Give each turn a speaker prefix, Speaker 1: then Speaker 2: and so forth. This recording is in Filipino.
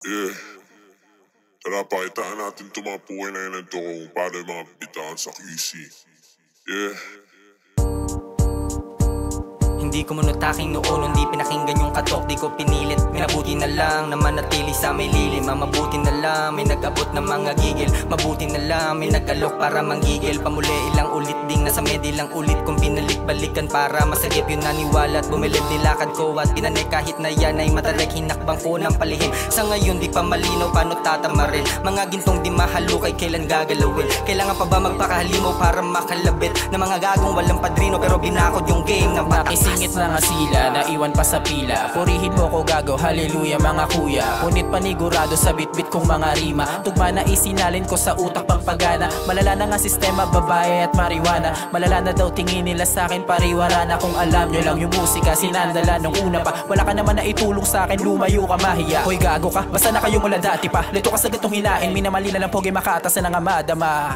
Speaker 1: Yeah, tara pakitaan natin itong mga puhay na yun ito kung paano yung mga bitaan sa QC. Yeah.
Speaker 2: Hindi ko munutaking noon, hindi pinakinggan yung katok, di ko pinilit. Minabuti na lang na manatili sa may lilim. Mabuti na lang, may nag-abot ng mga gigil. Mabuti na lang, may nag-alok para manggigil. Pamuli ilang ulit ding nasa med, ilang ulit kong binalik-balikan para masagip yung naniwala at bumilid nilakad ko. At pinanay kahit na yan ay matarek, hinakbang ko ng palihim. Sa ngayon di pa malinaw paano tatamarin. Mga gintong di mahalukay, kailan gagalawin. Kailangan pa ba magpakahalimaw para makalabit na mga gagong walang padrino pero binakod yung game ng batak.
Speaker 3: Isingit na nga sila, naiwan pa sa pila. Purihin mo ko gago, haleluya mga kuya. Punit panigurado sa bitbit kong mga rima. Tugma na isinalin ko sa utak pagpagana. Malala na nga sistema, babae at marijuana. Malala na daw tingin nila sa akin, pariwara na. Kung alam nyo lang yung musika, sinandala nung una pa. Wala ka naman na itulong sa akin, lumayo ka mahiya. Hoy gago ka, basta na kayo mula dati pa. Lito ka sa gatong hinain, minamali na lang pogi makatasan ng amadama.